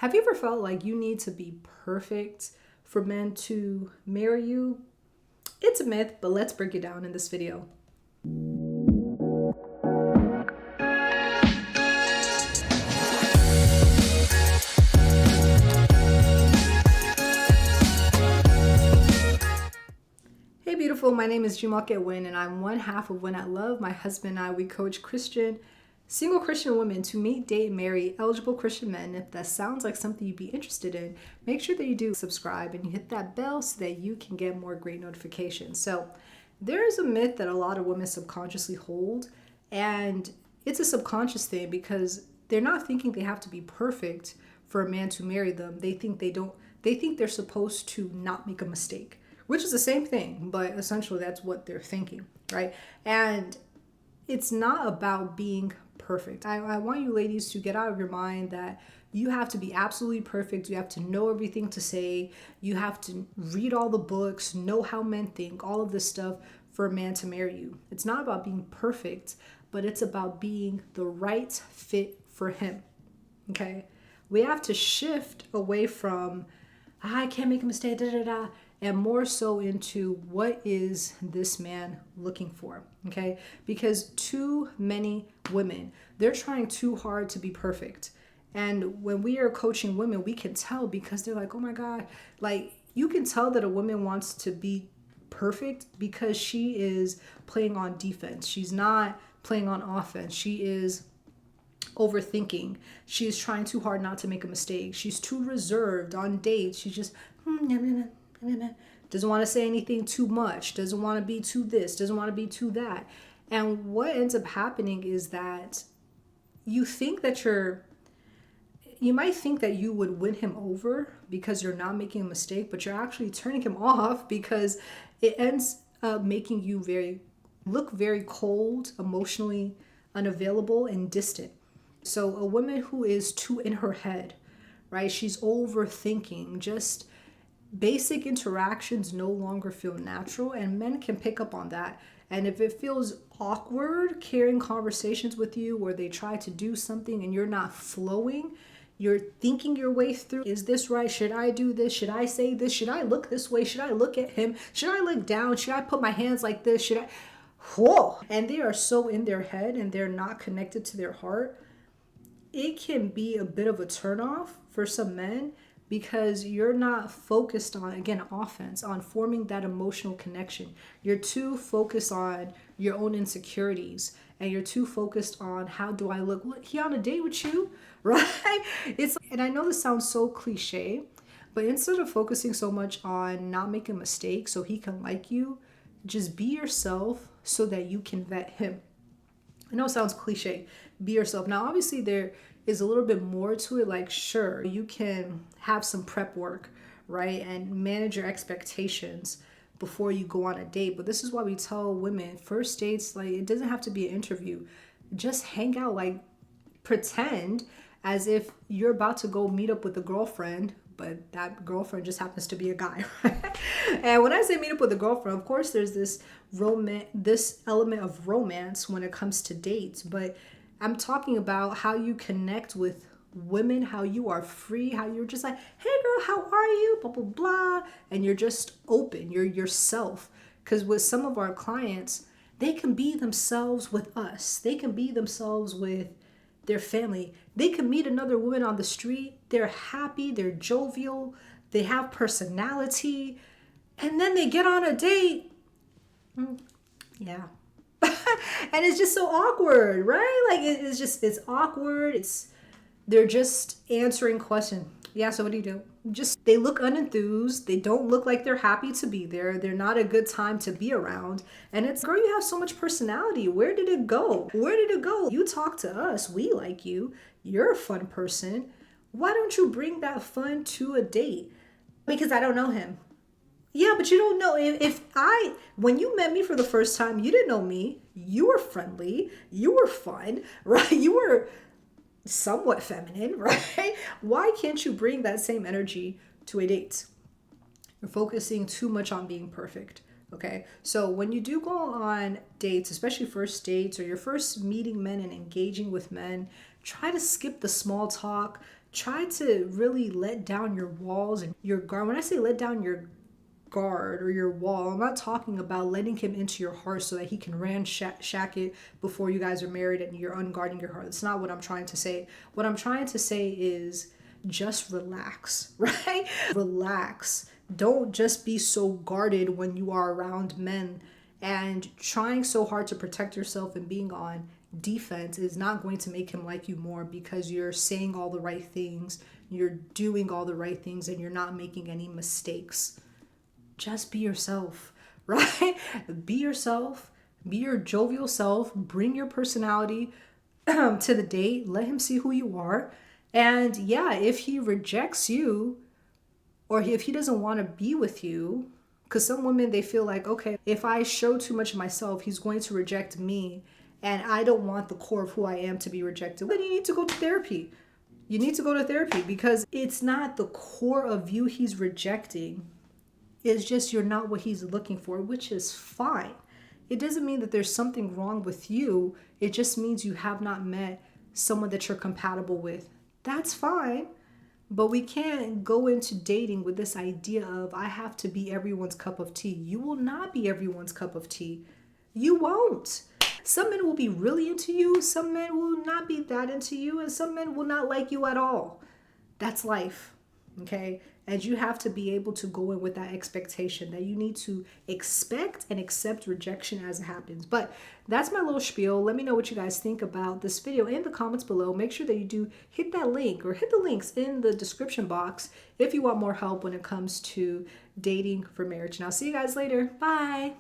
Have you ever felt like you need to be perfect for men to marry you? It's a myth, but let's break it down in this video. Hey beautiful, my name is Jumoke Win and I'm one half of Win at Love. My husband and I, we coach single Christian women to meet, date, and marry eligible Christian men. If that sounds like something you'd be interested in, make sure that you do subscribe and you hit that bell so that you can get more great notifications. So there is a myth that a lot of women subconsciously hold, and it's a subconscious thing because they're not thinking they have to be perfect for a man to marry them. They think they're supposed to not make a mistake, which is the same thing, but essentially that's what they're thinking, right? And it's not about being perfect. I want you ladies to get out of your mind that you have to be absolutely perfect. You have to know everything to say. You have to read all the books, know how men think, all of this stuff for a man to marry you. It's not about being perfect, but it's about being the right fit for him, okay? We have to shift away from, I can't make a mistake, da da da, and more so into what is this man looking for, okay? Because too many women, they're trying too hard to be perfect. And when we are coaching women, we can tell because they're like, oh my God, like you can tell that a woman wants to be perfect because she is playing on defense. She's not playing on offense. She is overthinking. She is trying too hard not to make a mistake. She's too reserved on dates. She's just doesn't want to say anything too much, doesn't want to be too this, doesn't want to be too that. And what ends up happening is that you might think that you would win him over because you're not making a mistake, but you're actually turning him off because it ends up making you look very cold, emotionally unavailable, and distant. So a woman who is too in her head, right? She's overthinking, just basic interactions no longer feel natural, and men can pick up on that. And if it feels awkward carrying conversations with you where they try to do something and you're not flowing, you're thinking your way through, is this right? Should I do this? Should I say this? Should I look this way? Should I look at him? Should I look down? Should I put my hands like this? Should I? Whoa. And they are so in their head and they're not connected to their heart. It can be a bit of a turnoff for some men because you're not focused on, again, offense, on forming that emotional connection. You're too focused on your own insecurities and you're too focused on how do I look? Look, he on a date with you, right? And I know this sounds so cliche, but instead of focusing so much on not making mistakes so he can like you, just be yourself so that you can vet him. I know it sounds cliche, be yourself. Now, obviously, there is a little bit more to it. Like, sure, you can have some prep work, right? And manage your expectations before you go on a date. But this is why we tell women, first dates, like, it doesn't have to be an interview. Just hang out, like, pretend as if you're about to go meet up with a girlfriend, but that girlfriend just happens to be a guy, right? And when I say meet up with a girlfriend, of course, there's this element of romance when it comes to dates, but I'm talking about how you connect with women, how you are free, how you're just like, hey girl, how are you? Blah, blah, blah. And you're just open, you're yourself. Because with some of our clients, they can be themselves with us. They can be themselves with their family. They can meet another woman on the street. They're happy, they're jovial, they have personality. And then they get on a date. Yeah. And it's just so awkward, right? Like it's awkward. They're just answering questions. Yeah, so what do you do? Just they look unenthused. They don't look like they're happy to be there. They're not a good time to be around. And it's, girl, you have so much personality. Where did it go? Where did it go? You talk to us. We like you. You're a fun person. Why don't you bring that fun to a date? Because I don't know him. Yeah, but you don't know when you met me for the first time, you didn't know me. You were friendly. You were fun, right? You were somewhat feminine, right? Why can't you bring that same energy to a date? You're focusing too much on being perfect, okay? So when you do go on dates, especially first dates or you're first meeting men and engaging with men, try to skip the small talk. try to really let down your walls and your guard. When I say let down your guard or your wall, I'm not talking about letting him into your heart so that he can shack it before you guys are married and you're unguarding your heart. That's not what I'm trying to say. What I'm trying to say is just relax, right? Relax. Don't just be so guarded when you are around men, and trying so hard to protect yourself and being on defense is not going to make him like you more, because you're saying all the right things, you're doing all the right things, and you're not making any mistakes. Just be yourself, right? Be yourself, be your jovial self, bring your personality to the date, let him see who you are. And yeah, if he rejects you, or if he doesn't want to be with you, because some women, they feel like, okay, if I show too much of myself, he's going to reject me, and I don't want the core of who I am to be rejected. Then you need to go to therapy. You need to go to therapy, because it's not the core of you he's rejecting. It's just you're not what he's looking for, which is fine. It doesn't mean that there's something wrong with you. It just means you have not met someone that you're compatible with. That's fine. But we can't go into dating with this idea of, I have to be everyone's cup of tea. You will not be everyone's cup of tea. You won't. Some men will be really into you. Some men will not be that into you. And some men will not like you at all. That's life. Okay? And you have to be able to go in with that expectation that you need to expect and accept rejection as it happens. But that's my little spiel. Let me know what you guys think about this video in the comments below. Make sure that you do hit that link, or hit the links in the description box if you want more help when it comes to dating for marriage. And I'll see you guys later. Bye.